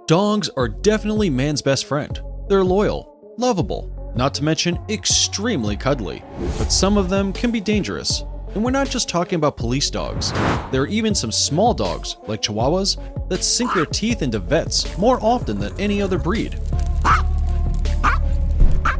Dogs are definitely man's best friend. They're loyal, lovable, not to mention extremely cuddly, but some of them can be dangerous. And we're not just talking about police dogs. There are even some small dogs, like Chihuahuas, that sink their teeth into vets more often than any other breed.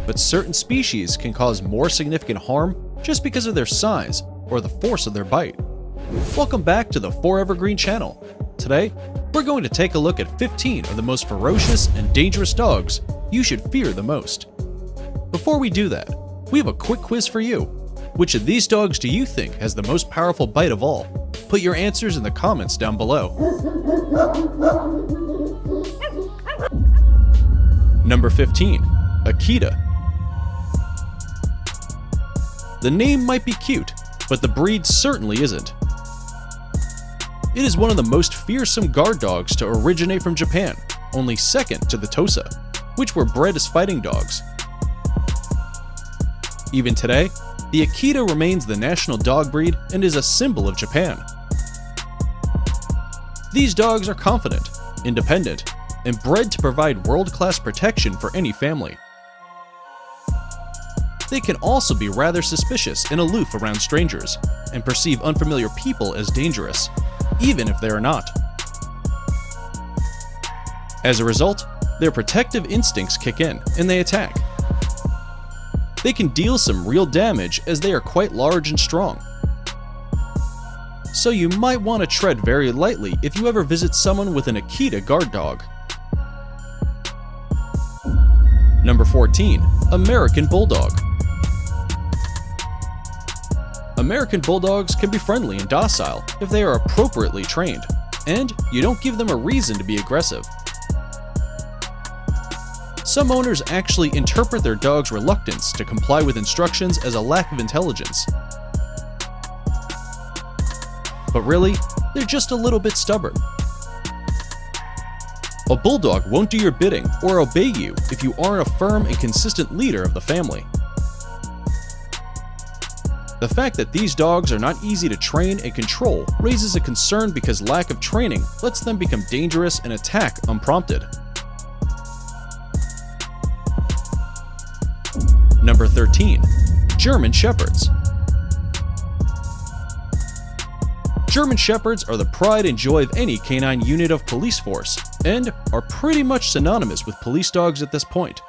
But certain species can cause more significant harm just because of their size or the force of their bite. Welcome back to the Forever Green channel. Today, we're going to take a look at 15 of the most ferocious and dangerous dogs you should fear the most. Before we do that, we have a quick quiz for you. Which of these dogs do you think has the most powerful bite of all? Put your answers in the comments down below. Number 15. Akita. The name might be cute, but the breed certainly isn't. It is one of the most fearsome guard dogs to originate from Japan, only second to the Tosa, which were bred as fighting dogs. Even today, the Akita remains the national dog breed and is a symbol of Japan. These dogs are confident, independent, and bred to provide world-class protection for any family. They can also be rather suspicious and aloof around strangers, and perceive unfamiliar people as dangerous, even if they are not. As a result, their protective instincts kick in, and they attack. They can deal some real damage as they are quite large and strong. So you might want to tread very lightly if you ever visit someone with an Akita guard dog. Number 14. American Bulldog. American Bulldogs can be friendly and docile if they are appropriately trained, and you don't give them a reason to be aggressive. Some owners actually interpret their dog's reluctance to comply with instructions as a lack of intelligence. But really, they're just a little bit stubborn. A bulldog won't do your bidding or obey you if you aren't a firm and consistent leader of the family. The fact that these dogs are not easy to train and control raises a concern because lack of training lets them become dangerous and attack unprompted. Number 13. German Shepherds. German Shepherds are the pride and joy of any canine unit of police force, and are pretty much synonymous with police dogs at this point.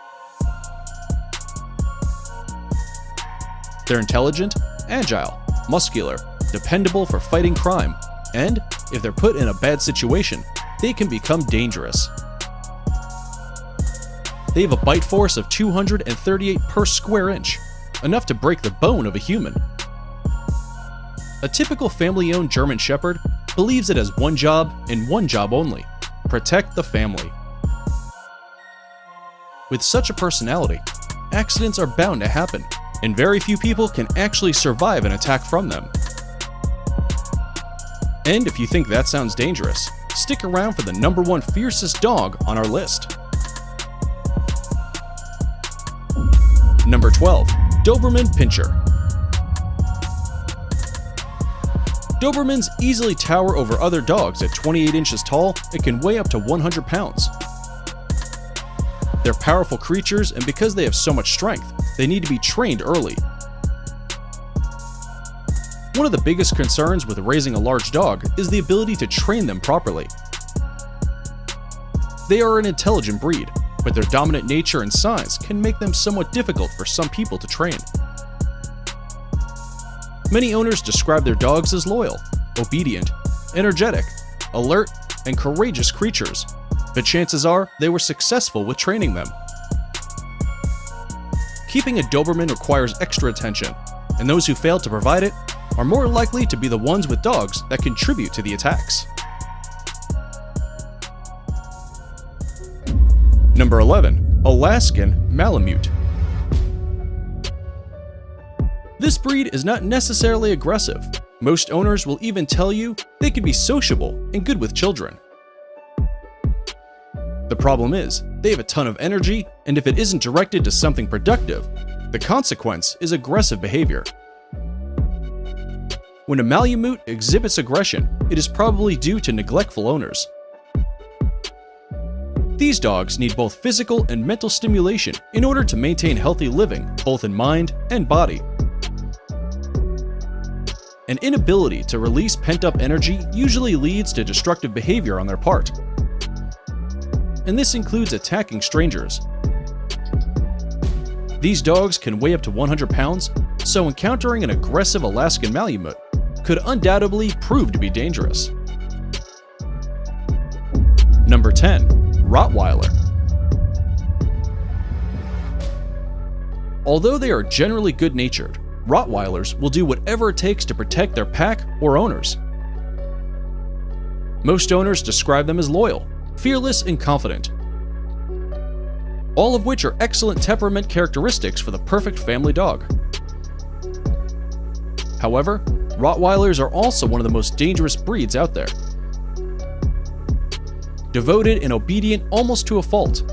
They're intelligent, agile, muscular, dependable for fighting crime, and if they're put in a bad situation, they can become dangerous. They have a bite force of 238 per square inch, enough to break the bone of a human. A typical family-owned German Shepherd believes it has one job and one job only: protect the family. With such a personality, accidents are bound to happen, and very few people can actually survive an attack from them. And if you think that sounds dangerous, stick around for the number 1 fiercest dog on our list. Number 12. Doberman Pinscher. Dobermans easily tower over other dogs at 28 inches tall and can weigh up to 100 pounds. They're powerful creatures, and because they have so much strength, they need to be trained early. One of the biggest concerns with raising a large dog is the ability to train them properly. They are an intelligent breed, but their dominant nature and size can make them somewhat difficult for some people to train. Many owners describe their dogs as loyal, obedient, energetic, alert, and courageous creatures, but chances are they were successful with training them. Keeping a Doberman requires extra attention, and those who fail to provide it are more likely to be the ones with dogs that contribute to the attacks. Number 11. Alaskan Malamute. This breed is not necessarily aggressive. Most owners will even tell you they can be sociable and good with children. The problem is, they have a ton of energy, and if it isn't directed to something productive, the consequence is aggressive behavior. When a Malamute exhibits aggression, it is probably due to neglectful owners. These dogs need both physical and mental stimulation in order to maintain healthy living, both in mind and body. An inability to release pent-up energy usually leads to destructive behavior on their part. And this includes attacking strangers. These dogs can weigh up to 100 pounds, so encountering an aggressive Alaskan Malamute could undoubtedly prove to be dangerous. Number 10. Rottweiler. Although they are generally good-natured, Rottweilers will do whatever it takes to protect their pack or owners. Most owners describe them as loyal, fearless, and confident, all of which are excellent temperament characteristics for the perfect family dog. However, Rottweilers are also one of the most dangerous breeds out there. Devoted and obedient almost to a fault.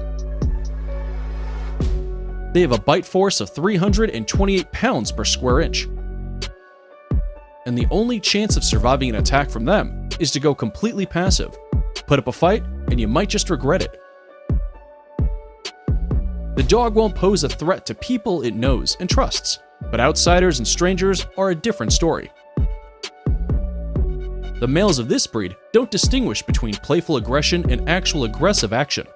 They have a bite force of 328 pounds per square inch. And the only chance of surviving an attack from them is to go completely passive, put up a fight, and you might just regret it. The dog won't pose a threat to people it knows and trusts, but outsiders and strangers are a different story. The males of this breed don't distinguish between playful aggression and actual aggressive action.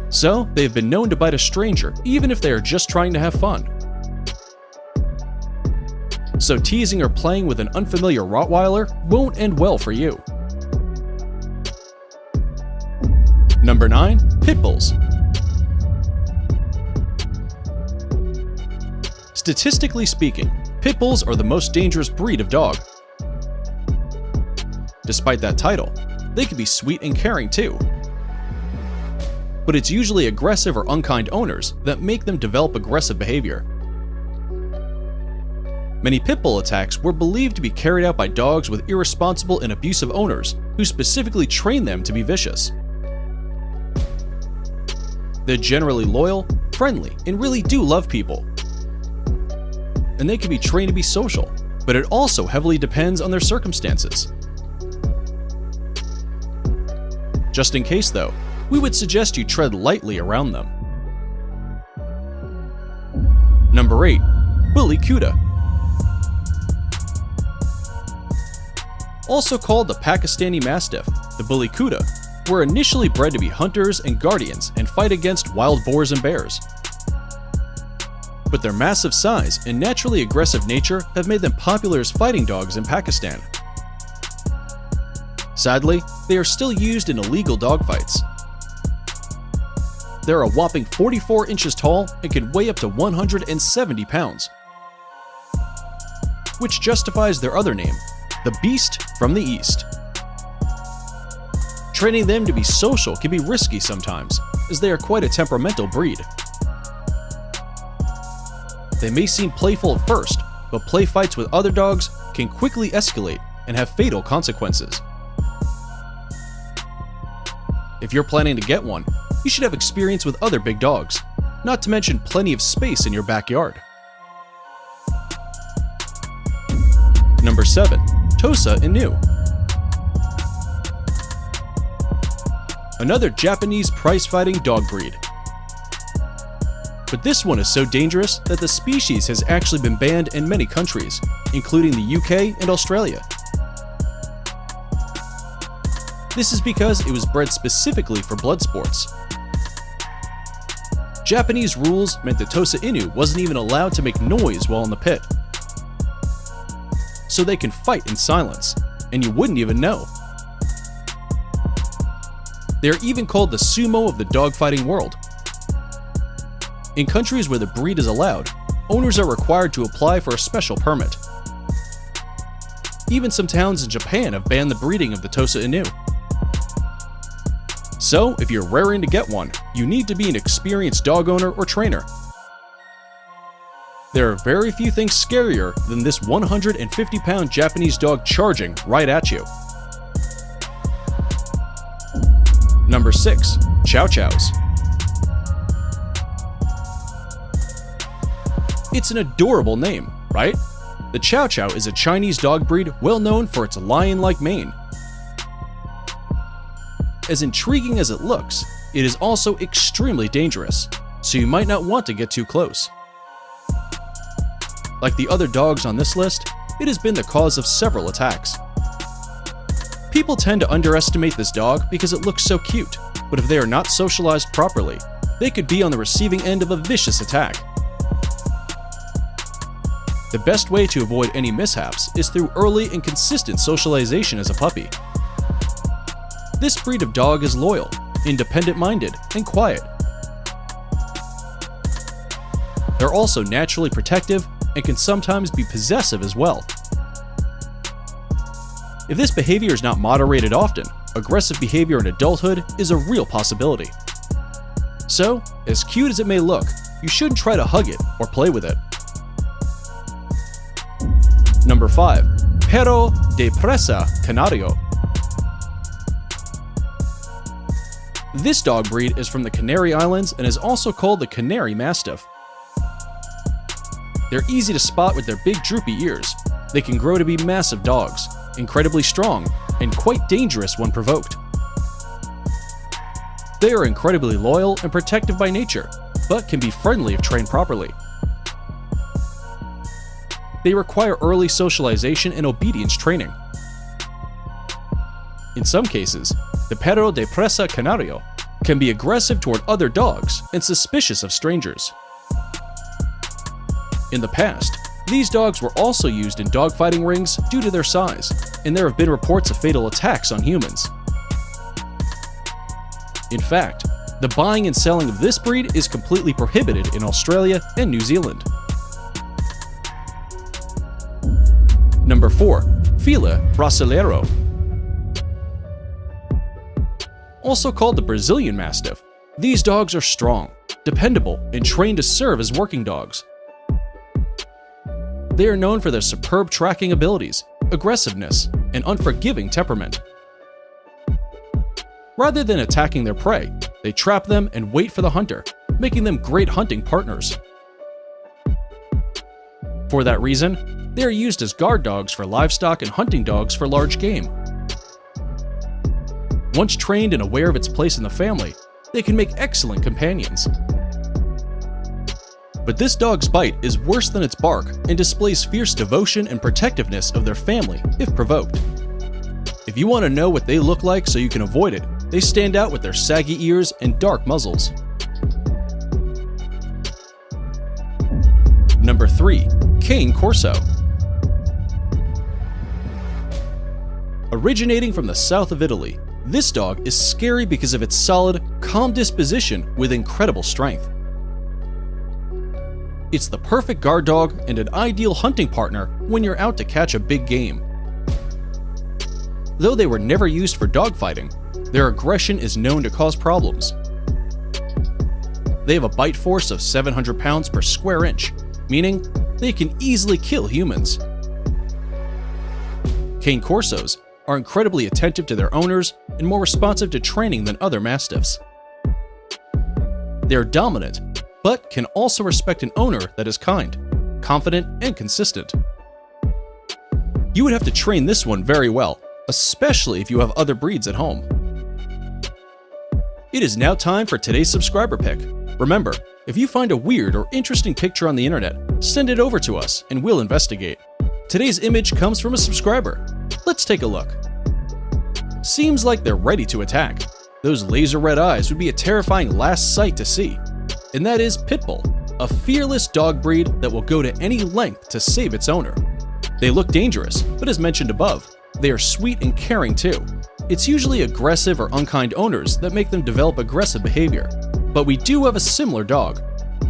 So, they've been known to bite a stranger even if they are just trying to have fun. So teasing or playing with an unfamiliar Rottweiler won't end well for you. Number 9. Pit Bulls. Statistically speaking, Pit Bulls are the most dangerous breed of dog. Despite that title, they can be sweet and caring too. But it's usually aggressive or unkind owners that make them develop aggressive behavior. Many pit bull attacks were believed to be carried out by dogs with irresponsible and abusive owners who specifically train them to be vicious. They're generally loyal, friendly, and really do love people. And they can be trained to be social, but it also heavily depends on their circumstances. Just in case though, we would suggest you tread lightly around them. Number 8. Bully Kuda. Also called the Pakistani Mastiff, the Bully Kuda were initially bred to be hunters and guardians and fight against wild boars and bears. But their massive size and naturally aggressive nature have made them popular as fighting dogs in Pakistan. Sadly, they are still used in illegal dogfights. They're a whopping 44 inches tall and can weigh up to 170 pounds, which justifies their other name, the Beast from the East. Training them to be social can be risky sometimes, as they are quite a temperamental breed. They may seem playful at first, but play fights with other dogs can quickly escalate and have fatal consequences. If you're planning to get one, you should have experience with other big dogs, not to mention plenty of space in your backyard. Number 7. Tosa Inu. Another Japanese prize-fighting dog breed. But this one is so dangerous that the species has actually been banned in many countries, including the UK and Australia. This is because it was bred specifically for blood sports. Japanese rules meant that Tosa Inu wasn't even allowed to make noise while in the pit. So they can fight in silence, and you wouldn't even know. They are even called the sumo of the dogfighting world. In countries where the breed is allowed, owners are required to apply for a special permit. Even some towns in Japan have banned the breeding of the Tosa Inu. So, if you're raring to get one, you need to be an experienced dog owner or trainer. There are very few things scarier than this 150-pound Japanese dog charging right at you. Number 6. Chow Chows. It's an adorable name, right? The Chow Chow is a Chinese dog breed well known for its lion-like mane. As intriguing as it looks, it is also extremely dangerous, so you might not want to get too close. Like the other dogs on this list, it has been the cause of several attacks. People tend to underestimate this dog because it looks so cute, but if they are not socialized properly, they could be on the receiving end of a vicious attack. The best way to avoid any mishaps is through early and consistent socialization as a puppy. This breed of dog is loyal, independent-minded, and quiet. They're also naturally protective and can sometimes be possessive as well. If this behavior is not moderated often, aggressive behavior in adulthood is a real possibility. So, as cute as it may look, you shouldn't try to hug it or play with it. Number 5. Perro de Presa Canario. This dog breed is from the Canary Islands and is also called the Canary Mastiff. They're easy to spot with their big droopy ears. They can grow to be massive dogs, incredibly strong, and quite dangerous when provoked. They are incredibly loyal and protective by nature, but can be friendly if trained properly. They require early socialization and obedience training. In some cases, the Perro de Presa Canario can be aggressive toward other dogs and suspicious of strangers. In the past, these dogs were also used in dogfighting rings due to their size, and there have been reports of fatal attacks on humans. In fact, the buying and selling of this breed is completely prohibited in Australia and New Zealand. Number 4. Fila Brasileiro. Also called the Brazilian Mastiff, these dogs are strong, dependable, and trained to serve as working dogs. They are known for their superb tracking abilities, aggressiveness, and unforgiving temperament. Rather than attacking their prey, they trap them and wait for the hunter, making them great hunting partners. For that reason, they are used as guard dogs for livestock and hunting dogs for large game. Once trained and aware of its place in the family, they can make excellent companions. But this dog's bite is worse than its bark and displays fierce devotion and protectiveness of their family if provoked. If you want to know what they look like so you can avoid it, they stand out with their saggy ears and dark muzzles. Number 3. Cane Corso. Originating from the south of Italy, this dog is scary because of its solid, calm disposition with incredible strength. It's the perfect guard dog and an ideal hunting partner when you're out to catch a big game. Though they were never used for dogfighting, their aggression is known to cause problems. They have a bite force of 700 pounds per square inch, meaning they can easily kill humans. Cane Corsos are incredibly attentive to their owners and more responsive to training than other Mastiffs. They are dominant, but can also respect an owner that is kind, confident, and consistent. You would have to train this one very well, especially if you have other breeds at home. It is now time for today's subscriber pick. Remember, if you find a weird or interesting picture on the internet, send it over to us and we'll investigate. Today's image comes from a subscriber. Let's take a look. Seems like they're ready to attack. Those laser red eyes would be a terrifying last sight to see. And that is Pitbull, a fearless dog breed that will go to any length to save its owner. They look dangerous, but as mentioned above, they are sweet and caring too. It's usually aggressive or unkind owners that make them develop aggressive behavior. But we do have a similar dog.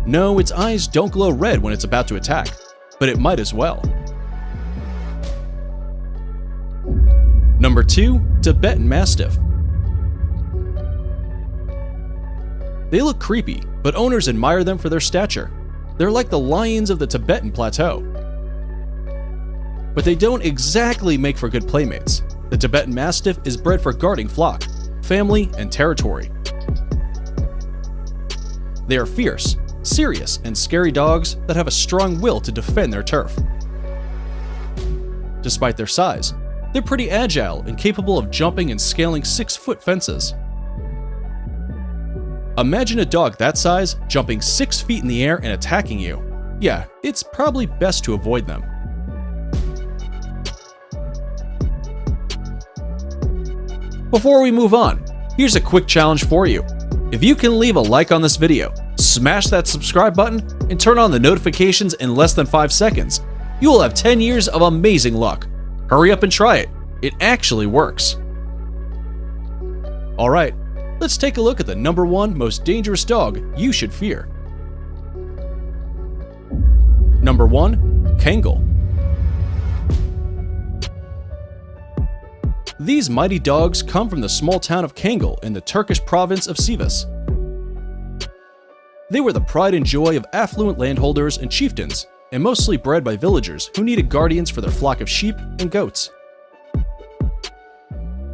No, its eyes don't glow red when it's about to attack, but it might as well. Number 2. Tibetan Mastiff. They look creepy, but owners admire them for their stature. They're like the lions of the Tibetan Plateau. But they don't exactly make for good playmates. The Tibetan Mastiff is bred for guarding flock, family, and territory. They are fierce, serious, and scary dogs that have a strong will to defend their turf. Despite their size, they're pretty agile and capable of jumping and scaling 6-foot fences. Imagine a dog that size jumping 6 feet in the air and attacking you. Yeah, it's probably best to avoid them. Before we move on, here's a quick challenge for you. If you can leave a like on this video, smash that subscribe button, and turn on the notifications in less than 5 seconds, you will have 10 years of amazing luck. Hurry up and try it. It actually works. Alright, let's take a look at the number 1 most dangerous dog you should fear. Number 1. Kangal. These mighty dogs come from the small town of Kangal in the Turkish province of Sivas. They were the pride and joy of affluent landholders and chieftains, and mostly bred by villagers who needed guardians for their flock of sheep and goats.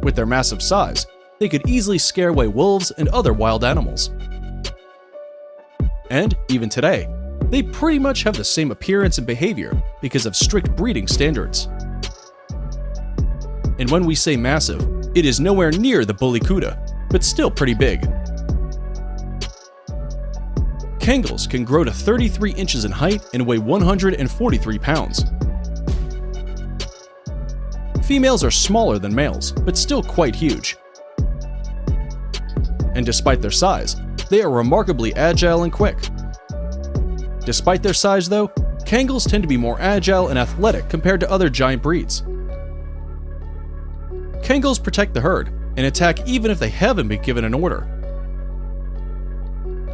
With their massive size, they could easily scare away wolves and other wild animals. And even today, they pretty much have the same appearance and behavior because of strict breeding standards. And when we say massive, it is nowhere near the Bully Kuda, but still pretty big. Kangals can grow to 33 inches in height and weigh 143 pounds. Females are smaller than males, but still quite huge. And despite their size, they are remarkably agile and quick. Despite their size though, Kangals tend to be more agile and athletic compared to other giant breeds. Kangals protect the herd and attack even if they haven't been given an order.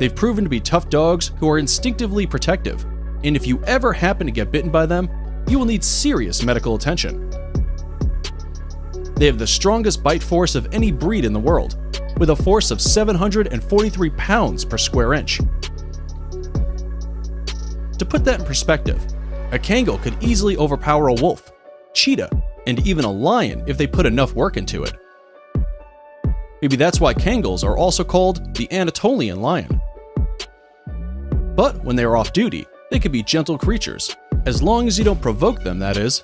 They've proven to be tough dogs who are instinctively protective, and if you ever happen to get bitten by them, you will need serious medical attention. They have the strongest bite force of any breed in the world, with a force of 743 pounds per square inch. To put that in perspective, a Kangal could easily overpower a wolf, cheetah, and even a lion if they put enough work into it. Maybe that's why Kangals are also called the Anatolian lion. But when they are off duty, they can be gentle creatures, as long as you don't provoke them, that is.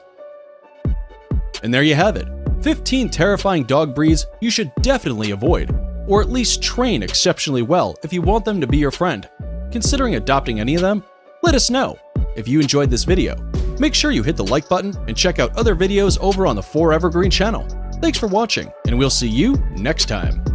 And there you have it, 15 terrifying dog breeds you should definitely avoid, or at least train exceptionally well if you want them to be your friend. Considering adopting any of them? Let us know. If you enjoyed this video, make sure you hit the like button and check out other videos over on the 4 Evergreen channel. Thanks for watching, and we'll see you next time.